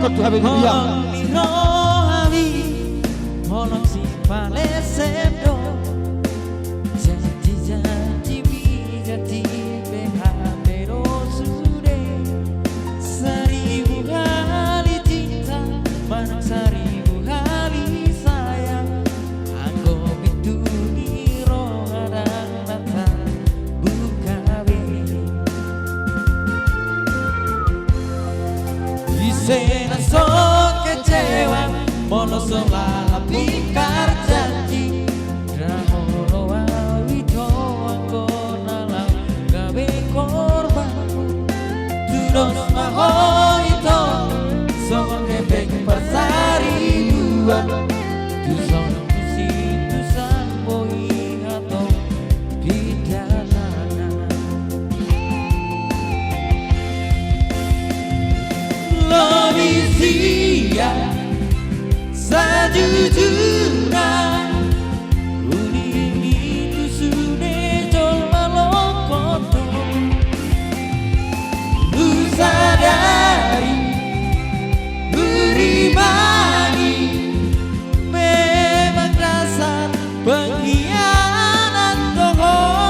Kau tuh habis dia. Miro habi, holong si palesendo, janji bijati behapero sude, seribu kali cinta, manang seribu kali sayang, aku biduni roh hadang mata buka be. Sena so kecewa, mono selala pikar janji, ramoro awito angko nalang gawe korban, tudos maho itu, songon kepeng persari dua, tuson tusi tusan boi atau di jalanan. Lovisia sajujurnya uning itu sudah coba lokoto lu sadari berimani memang dasar pengkhianat tohon.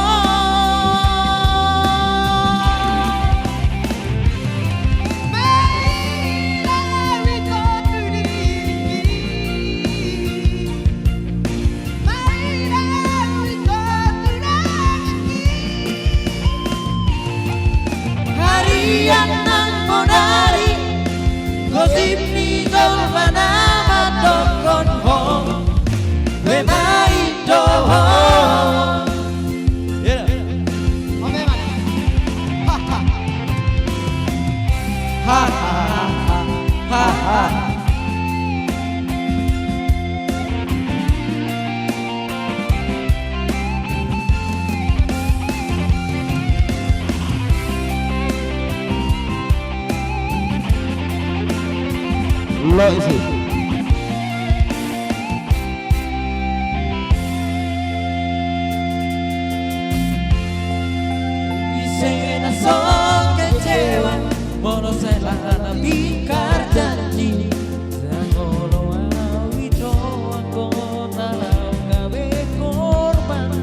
Gosip ni jolva nama dokon hong, memai dohong. Ha ha ha ha. Lo isi. Isena so kecewa, mono selala pikar janji, zangolo awito angko nalang gawe korban,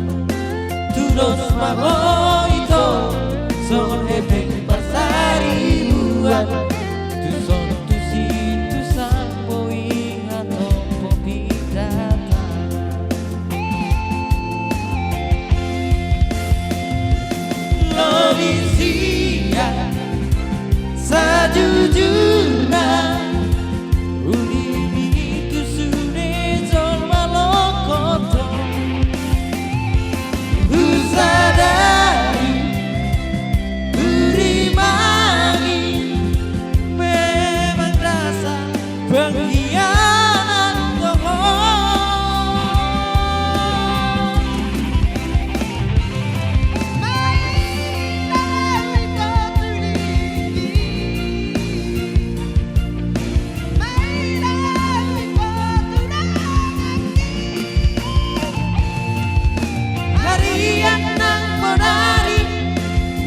tudos maho itu, songon hepeng persari buat, tuson sajujurnya uning itu sudah coba lokoto ku sadari berimani memang dasar pengkhianat tohon.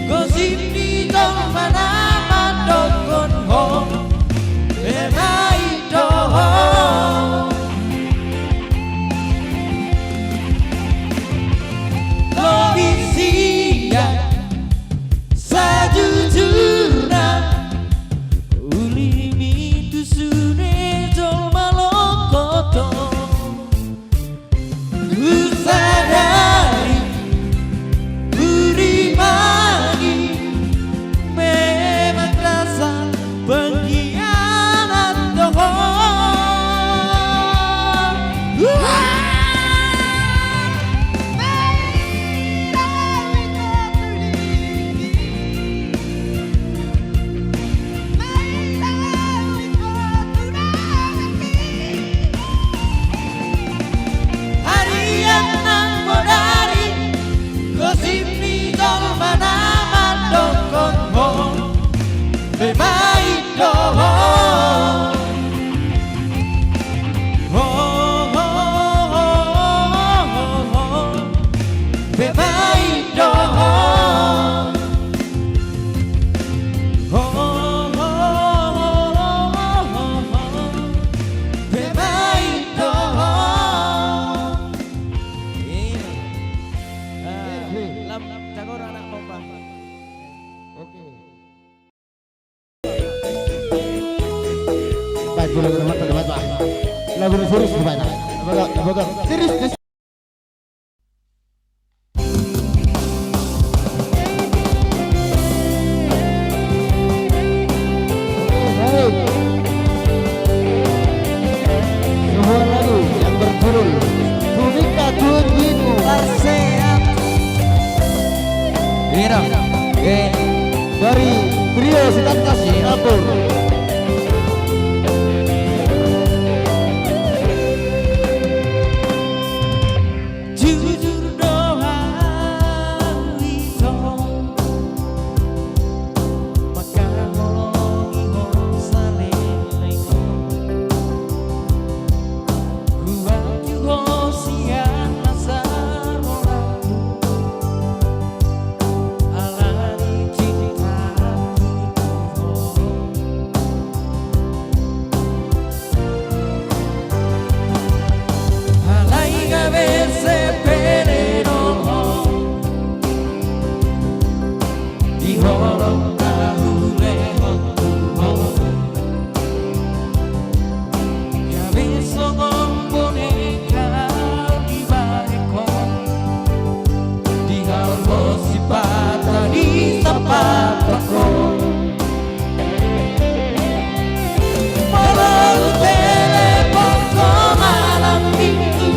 Gosip di jolva nama dokon hong, memai dohong. dapat Pak. Lagu serius gimana? Dapat serius. Sebuah lagu yang berjudul Tunika Tunjiku Arsean Biro dari trio Sitantas Singapura. Jujur doa itu maka ngolongi saleleko buat juga sian nasarolaku alani cintaku alai gavese di holong kahule hotuho ya viso boneka di bareko di halmo si pata di sapatako malam telepon malam itu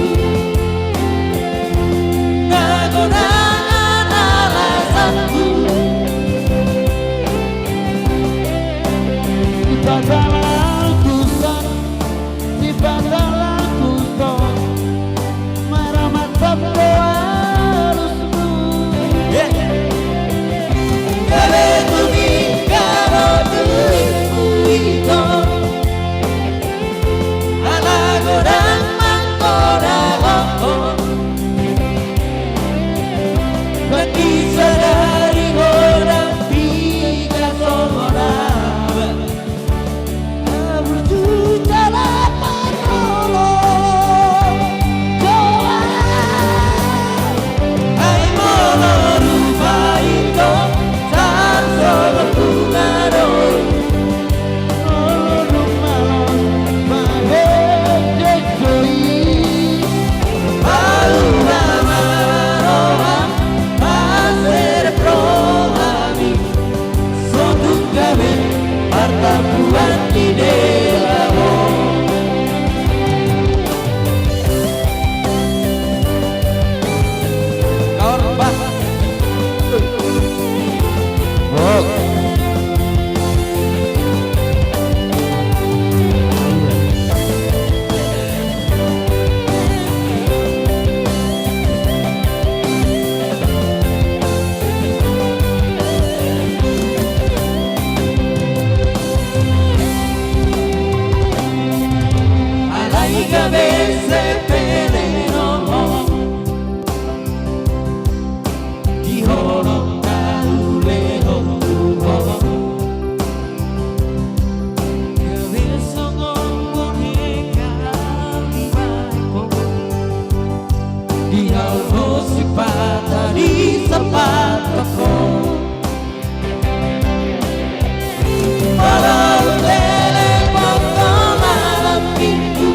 nagodangan alasanku Badalah kusan, di badalah kusan, meramat sebuah halusmu. Kale tumi karo diriku itu ala godang mangkoda koko bagi sadari godang tiga somora berjuta lapan nolong doa hai mono rupa itu tak sebetulnya doi baru nama roham pasir prohami sotuk gawe pertemuan di delamu korban alai gavese peleno di holong kahule hotuho gaveso boneka di bareko di halmo si pata di sapatako malam telepon malam itu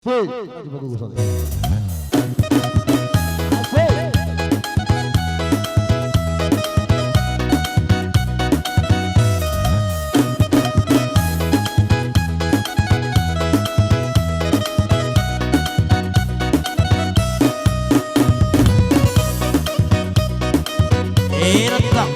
Sil, coba dulu soalnya. Asik. Enak.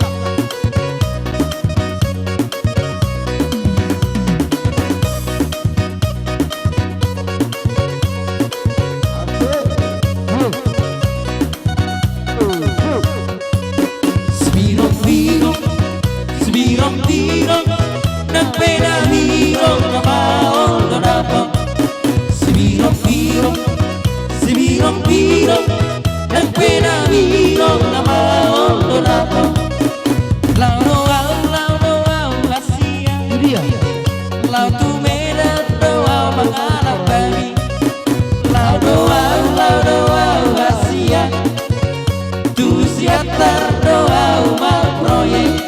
Sibirong-birong ng pinahirong na maong ganapang. Sibirong-birong ng pinahirong na maong ganapang. Lau-lau, Asia. Lau tumelat doa mengalak bami. Lau-lau, Asia. Tu siatar doa umat proyek.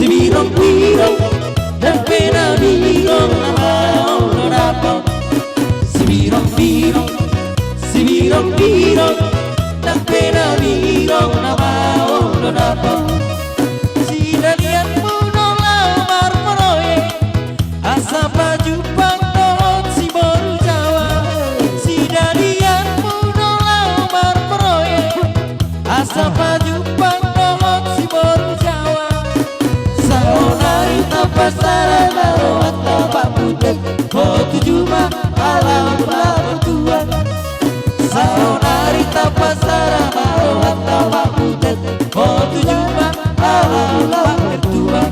Sibirong-birong dan pinahirong na maong ganapang. Sibirong-birong dan pinahirong na maong ganapang. Sinalian mo nolang marmaroy asa pajupang doon si Boru Jawa. Sinalian mo nolang marmaroy asa pajupang pasara baru atau Pak Budak Mo 7 alam pertuan. Sayonari pasara baru atau Pak Budak Mo 7 alam pertuan.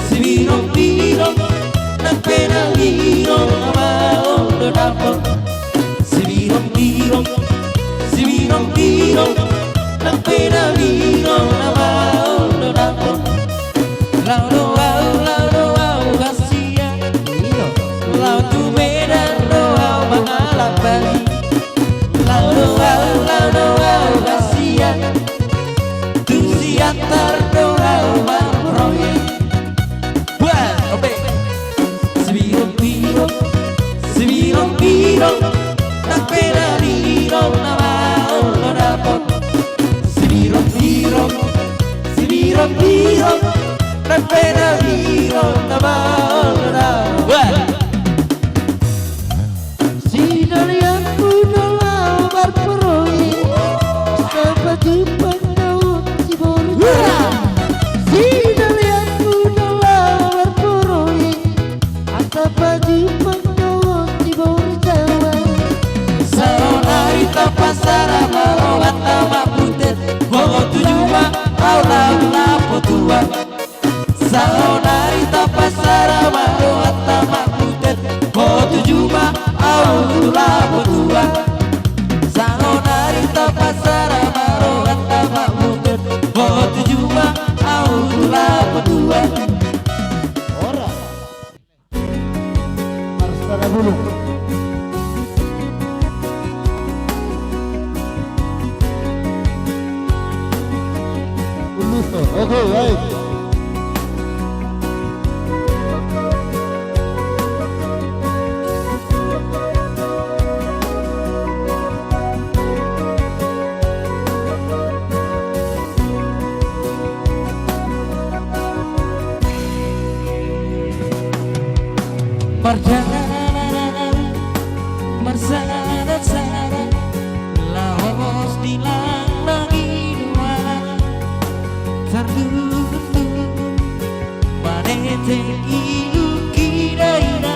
Sibirong-birong ng pinahirong na maong ganapang. Sibirong-birong ng pinahirong na maong ganapang. Lau-lau, Asia. Lau tumedan doa mengalak bali. Lau-lau, Asia. Tu siatar doa umat proyek. Sibirong-birong ng pinahirong na maong ganapang. Sibirong-birong ng pinahirong na maong ganapang. Sinalian mo nolang marmaroy asa pajupang doon si Boru Jawa. Sinalian mo nolang marmaroy asa pajupang doon si Boru Jawa. Sayonari pasara baru atau Pak Budak Mo 7 alam pertuan. Sayonari pasara baru atau Pak Budak Mo 7 alam pertuan. Sayonari pasara baru atau Pak Budak Mo 7 alam pertuan. Ora. Marsara dulu. Oke, baik. Perjalanan bersara-sara laos di langit tertutup manetek kira-kira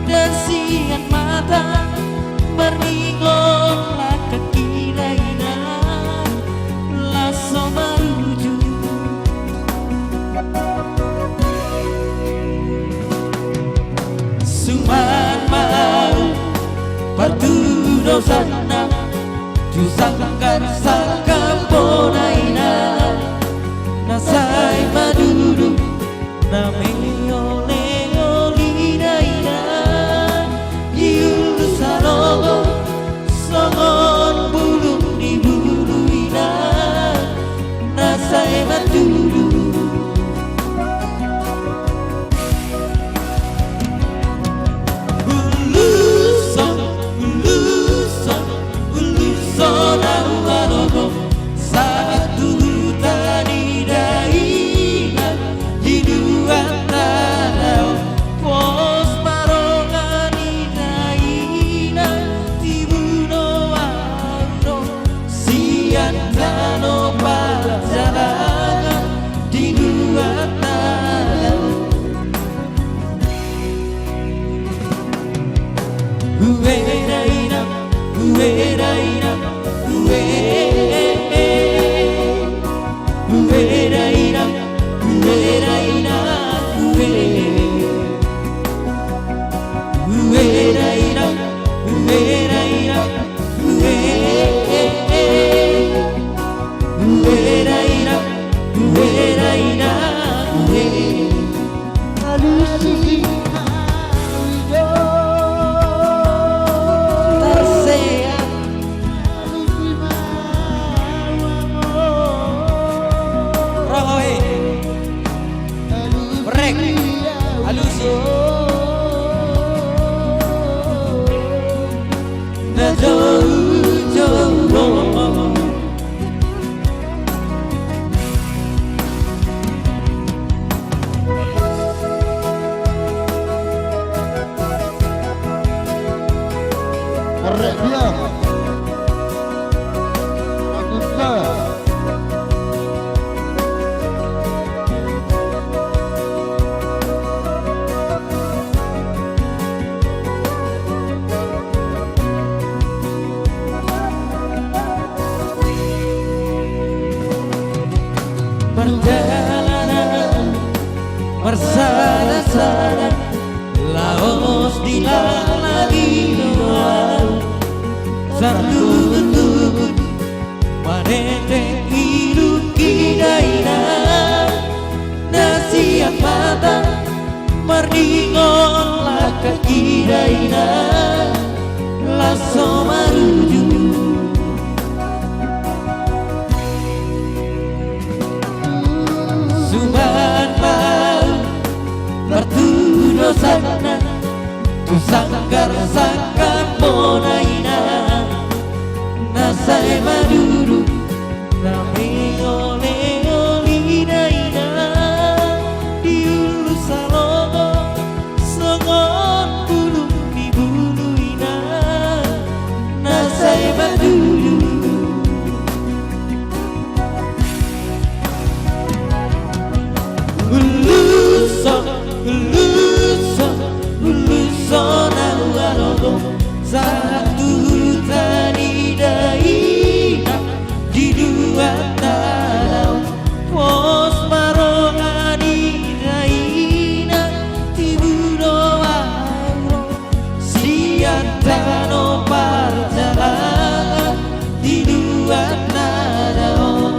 dan siang mata berminggu lakat sana tu sangkar sakaponaina nasai maduru na meole olinaina yulu sanogo songon bulung di buluina nasai maduru Arek dia Anuska perjalanan bersana-sana Laos di lagi doang satu bentuk manete hidup kidaina nasi yang matang merdingon laka kidaina laso maruju suban mau bertudo sana tu sangkar sakaponaina nasai maduru na meole olinaina diulu salogo songon bulung di buluina nasai maduru uluson na walogo satu tani daina di dua tanau pos marongani daina tibudo agro siantano perjalanan di dua tanau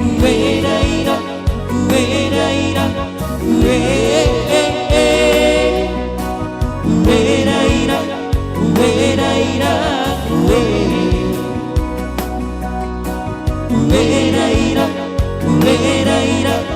uedaina uedaina Ueraira